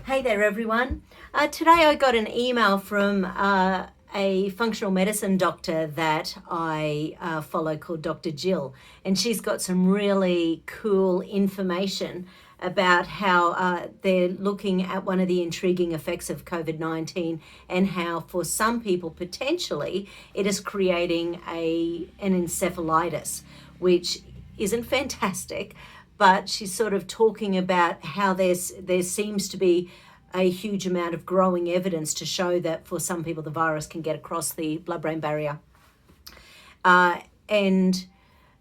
Hey there, everyone. Today I got an email from a functional medicine doctor that I follow called Dr. Jill, and she's got some really cool information about how they're looking at one of the intriguing effects of COVID-19 and how for some people potentially it is creating an encephalitis, which isn't fantastic. But she's sort of talking about how there seems to be a huge amount of growing evidence to show that for some people the virus can get across the blood-brain barrier. And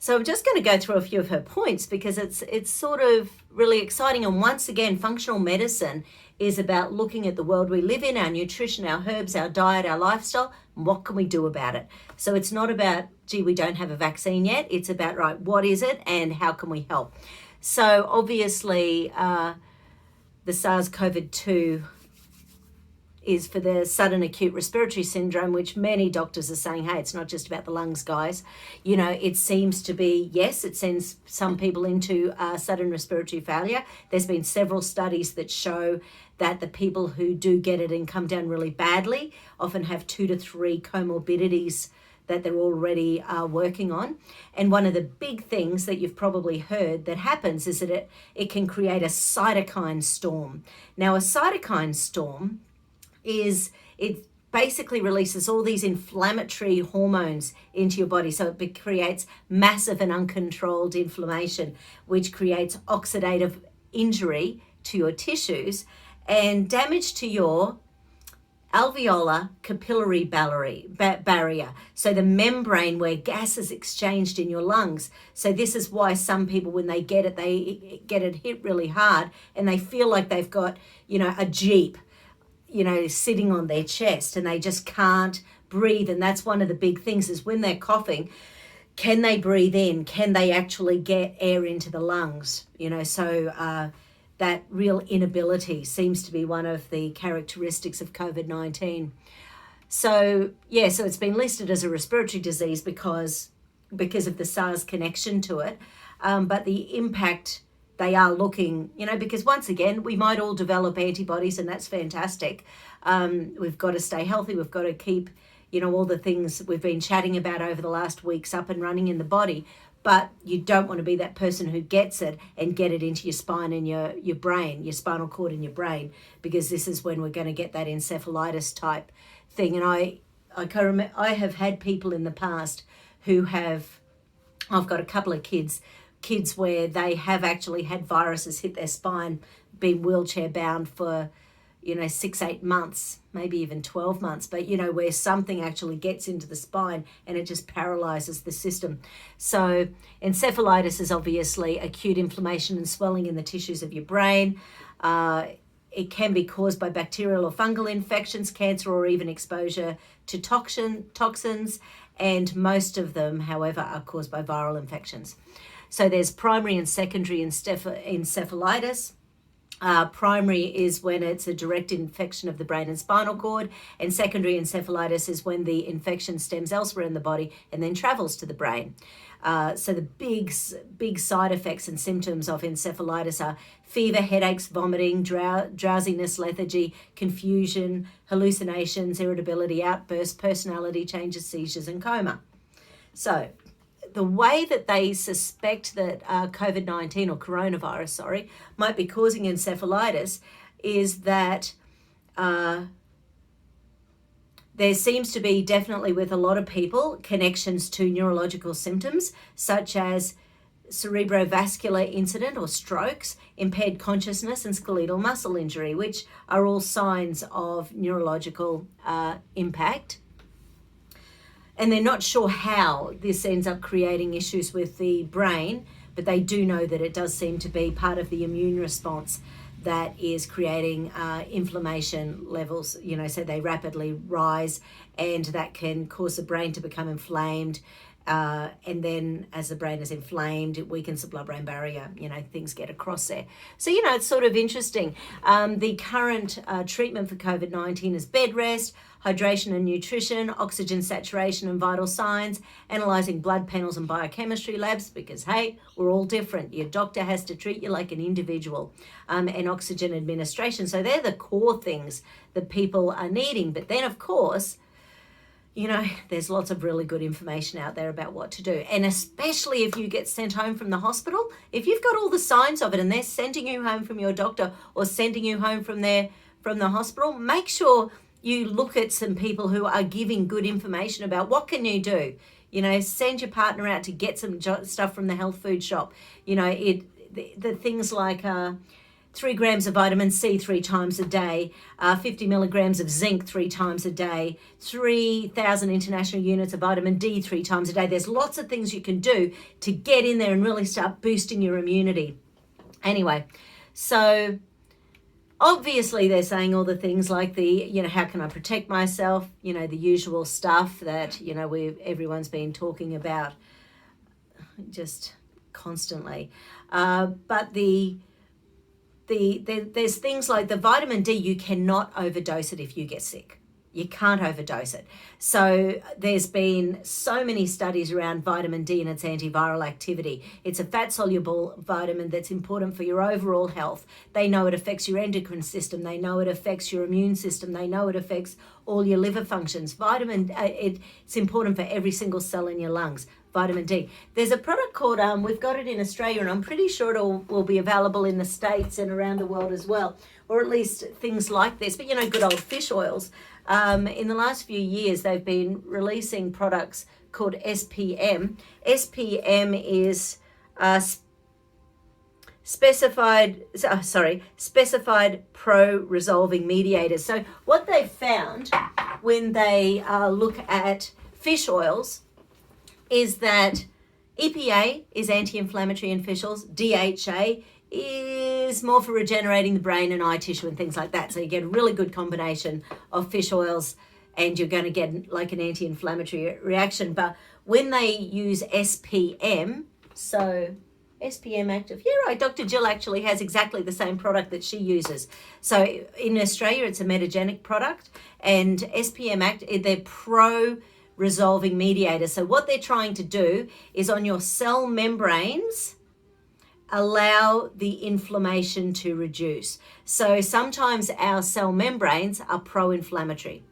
so I'm just going to go through a few of her points because it's sort of really exciting. And once again, functional medicine is about looking at the world we live in, our nutrition, our herbs, our diet, our lifestyle, and what can we do about it? So it's not about, gee, we don't have a vaccine yet. It's about, right, what is it and how can we help? So obviously the SARS-CoV-2 is for the sudden acute respiratory syndrome, which many doctors are saying, hey, it's not just about the lungs, guys. You know, it seems to be, yes, it sends some people into sudden respiratory failure. There's been several studies that show that the people who do get it and come down really badly often have 2 to 3 comorbidities that they're already working on. And one of the big things that you've probably heard that happens is that it can create a cytokine storm. Now, a cytokine storm is, it basically releases all these inflammatory hormones into your body. So it creates massive and uncontrolled inflammation, which creates oxidative injury to your tissues and damage to your alveolar capillary barrier, so the membrane where gas is exchanged in your lungs. So this is why some people, when they get it hit really hard and they feel like they've got, a Jeep, sitting on their chest and they just can't breathe. And that's one of the big things is when they're coughing, can they breathe in? Can they actually get air into the lungs? That real inability seems to be one of the characteristics of COVID-19. So it's been listed as a respiratory disease because of the SARS connection to it. But the impact they are looking, because once again, we might all develop antibodies and that's fantastic. We've got to stay healthy. We've got to keep, all the things we've been chatting about over the last weeks up and running in the body. But you don't want to be that person who gets it and get it into your spine and your brain, your spinal cord and your brain, because this is when we're going to get that encephalitis type thing. And I have had people in the past who I've got a couple of kids where they have actually had viruses hit their spine, been wheelchair bound for 6-8 months, maybe even 12 months, but where something actually gets into the spine and it just paralyzes the system. So encephalitis is obviously acute inflammation and swelling in the tissues of your brain. It can be caused by bacterial or fungal infections, cancer, or even exposure to toxins. And most of them, however, are caused by viral infections. So there's primary and secondary encephalitis. Primary is when it's a direct infection of the brain and spinal cord, and secondary encephalitis is when the infection stems elsewhere in the body and then travels to the brain. So the big side effects and symptoms of encephalitis are fever, headaches, vomiting, drowsiness, lethargy, confusion, hallucinations, irritability, outbursts, personality changes, seizures, and coma. So the way that they suspect that COVID-19 or coronavirus, might be causing encephalitis is that there seems to be definitely with a lot of people connections to neurological symptoms such as cerebrovascular incident or strokes, impaired consciousness, and skeletal muscle injury, which are all signs of neurological impact. And they're not sure how this ends up creating issues with the brain, but they do know that it does seem to be part of the immune response that is creating inflammation levels, so they rapidly rise and that can cause the brain to become inflamed. And then as the brain is inflamed, it weakens the blood-brain barrier, things get across there. So, it's sort of interesting. The current treatment for COVID-19 is bed rest, hydration and nutrition, oxygen saturation and vital signs, analysing blood panels and biochemistry labs, because, hey, we're all different. Your doctor has to treat you like an individual, and oxygen administration. So they're the core things that people are needing. But then, of course, you know, there's lots of really good information out there about what to do. And especially if you get sent home from the hospital, if you've got all the signs of it and they're sending you home from your doctor or sending you home from the hospital, make sure you look at some people who are giving good information about what can you do. You know, send your partner out to get some stuff from the health food shop. You know, the things like 3 grams of vitamin C 3 times a day, 50 milligrams of zinc 3 times a day, 3,000 international units of vitamin D 3 times a day. There's lots of things you can do to get in there and really start boosting your immunity. Anyway, so obviously they're saying all the things like how can I protect myself? You know, the usual stuff that, you know, everyone's been talking about just constantly. But there's things like the vitamin D, you cannot overdose it if you get sick. You can't overdose it. So there's been so many studies around vitamin D and its antiviral activity. It's a fat-soluble vitamin that's important for your overall health. They know it affects your endocrine system. They know it affects your immune system. They know it affects all your liver functions. It's important for every single cell in your lungs. Vitamin D. There's a product called, we've got it in Australia, and I'm pretty sure it will be available in the States and around the world as well, or at least things like this. But, you know, good old fish oils. In the last few years, they've been releasing products called SPM. SPM is specified pro-resolving mediators. So what they've found when they look at fish oils is that EPA is anti-inflammatory in fish oils. DHA is more for regenerating the brain and eye tissue and things like that. So you get a really good combination of fish oils and you're going to get like an anti-inflammatory reaction. But when they use SPM, so SPM Active Hero, Dr. Jill actually has exactly the same product that she uses. So in Australia, it's a metagenic product, and SPM Active, they're pro-resolving mediators. So what they're trying to do is on your cell membranes, allow the inflammation to reduce. So sometimes our cell membranes are pro-inflammatory,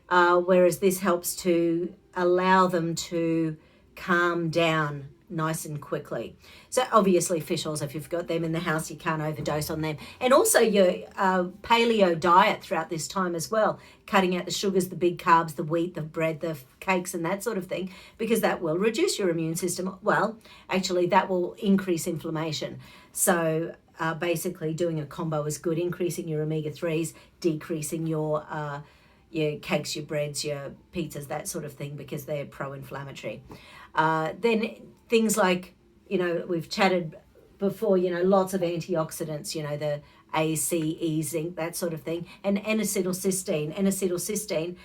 whereas this helps to allow them to calm down nice and quickly. So obviously fish oils, if you've got them in the house, you can't overdose on them. And also your paleo diet throughout this time as well, cutting out the sugars, the big carbs, the wheat, the bread, the cakes and that sort of thing, because that will reduce your immune system. Well, actually that will increase inflammation. So basically doing a combo is good, increasing your omega-3s, decreasing your cakes, your breads, your pizzas, that sort of thing, because they're pro-inflammatory. Then things like, you know, we've chatted before, you know, lots of antioxidants, you know, the A, C, E, zinc, that sort of thing, and N-acetylcysteine. N-acetylcysteine,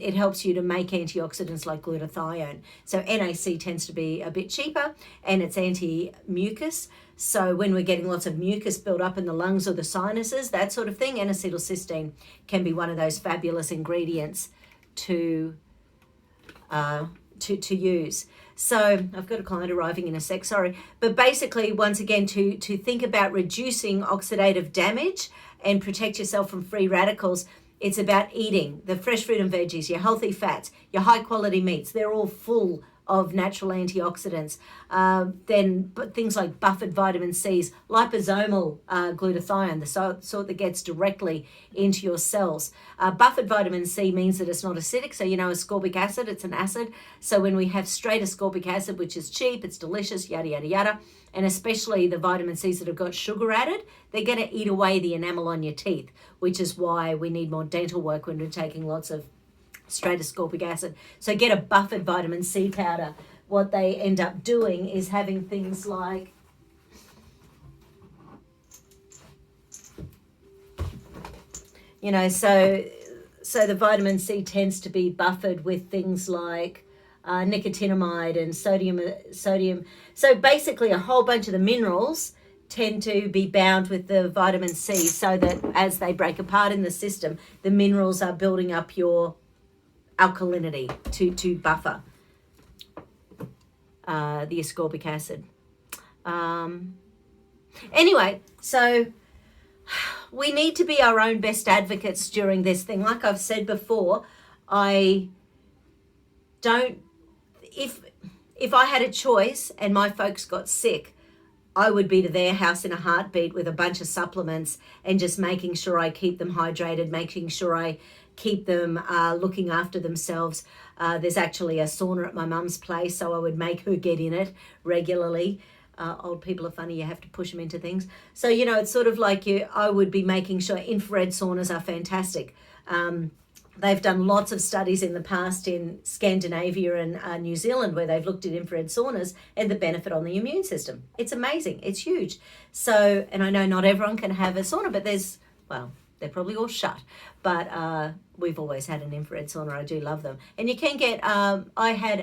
it helps you to make antioxidants like glutathione. So NAC tends to be a bit cheaper, and it's anti-mucus. So when we're getting lots of mucus built up in the lungs or the sinuses, that sort of thing, N-acetylcysteine can be one of those fabulous ingredients to use. So I've got a client arriving in a sec, sorry. But basically, once again, to think about reducing oxidative damage and protect yourself from free radicals, it's about eating the fresh fruit and veggies, your healthy fats, your high quality meats. They're all full of natural antioxidants. Then things like buffered vitamin C's, liposomal glutathione, the sort that gets directly into your cells. Buffered vitamin C means that it's not acidic. So, you know, ascorbic acid, it's an acid. So when we have straight ascorbic acid, which is cheap, it's delicious, yada, yada, yada, and especially the vitamin C's that have got sugar added, they're going to eat away the enamel on your teeth, which is why we need more dental work when we're taking lots of straight ascorbic acid. So get a buffered vitamin C powder. What they end up doing is having things like so the vitamin C tends to be buffered with things like nicotinamide and sodium. So basically a whole bunch of the minerals tend to be bound with the vitamin C, so that as they break apart in the system, the minerals are building up your alkalinity to buffer the ascorbic acid. Anyway, so we need to be our own best advocates during this thing. Like I've said before, if I had a choice and my folks got sick, I would be to their house in a heartbeat with a bunch of supplements and just making sure I keep them hydrated, making sure I keep them looking after themselves. There's actually a sauna at my mum's place, so I would make her get in it regularly. Old people are funny, you have to push them into things. So, it's sort of like I would be making sure infrared saunas are fantastic. They've done lots of studies in the past in Scandinavia and New Zealand where they've looked at infrared saunas and the benefit on the immune system. It's amazing. It's huge. So, and I know not everyone can have a sauna, but they're probably all shut. But we've always had an infrared sauna. I do love them. And you can get, I had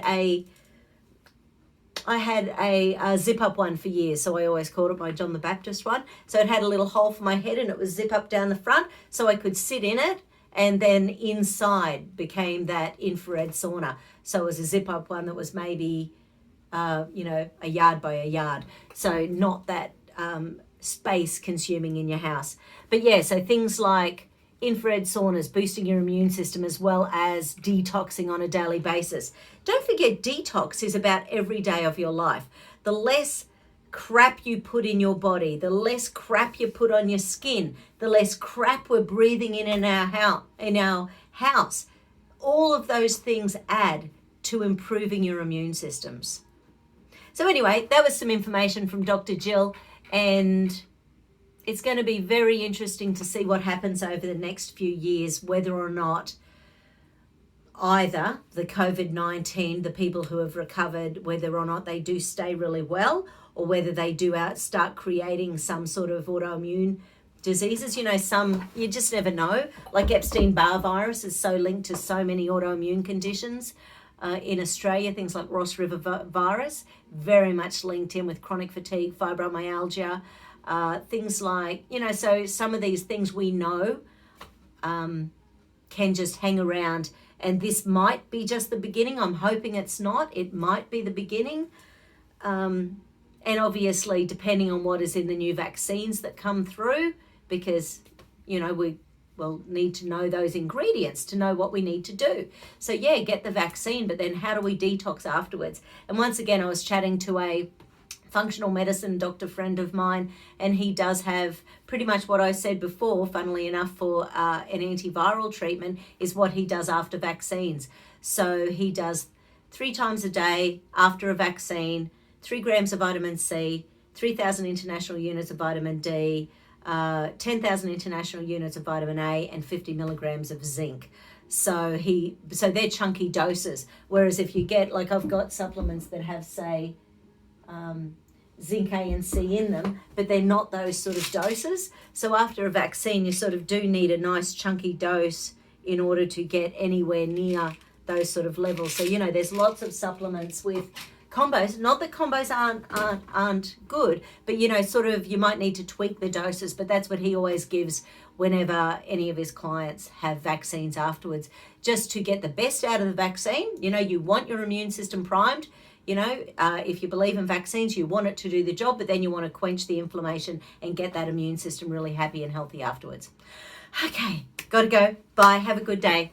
a zip-up one for years, so I always called it my John the Baptist one. So it had a little hole for my head and it was zip-up down the front, so I could sit in it, and then inside became that infrared sauna. So it was a zip-up one that was maybe, a yard by a yard. So not that space consuming in your house. But yeah, so things like infrared saunas, boosting your immune system, as well as detoxing on a daily basis. Don't forget, detox is about every day of your life. The less crap you put in your body, the less crap you put on your skin, the less crap we're breathing in our house. All of those things add to improving your immune systems. So anyway, that was some information from Dr. Jill, and it's going to be very interesting to see what happens over the next few years, whether or not either the COVID-19, the people who have recovered, whether or not they do stay really well, or whether they do start creating some sort of autoimmune diseases. You just never know. Like Epstein-Barr virus is so linked to so many autoimmune conditions. In Australia, things like Ross River virus, very much linked in with chronic fatigue, fibromyalgia, things like, so some of these things we know can just hang around, and this might be just the beginning. I'm hoping it's not. It might be the beginning. And obviously, depending on what is in the new vaccines that come through, because, we will need to know those ingredients to know what we need to do. So yeah, get the vaccine, but then how do we detox afterwards? And once again, I was chatting to a functional medicine doctor friend of mine, and he does have pretty much what I said before, funnily enough, for an antiviral treatment, is what he does after vaccines. So he does 3 times a day after a vaccine, 3 grams of vitamin C, 3,000 international units of vitamin D, 10,000 international units of vitamin A, and 50 milligrams of zinc. So they're chunky doses. Whereas if you get, like I've got supplements that have, say, zinc A and C in them, but they're not those sort of doses. So after a vaccine, you sort of do need a nice chunky dose in order to get anywhere near those sort of levels. So, there's lots of supplements with combos. Not that combos aren't good, but, you might need to tweak the doses, but that's what he always gives whenever any of his clients have vaccines afterwards, just to get the best out of the vaccine. You want your immune system primed. If you believe in vaccines, you want it to do the job, but then you want to quench the inflammation and get that immune system really happy and healthy afterwards. Okay, got to go. Bye. Have a good day.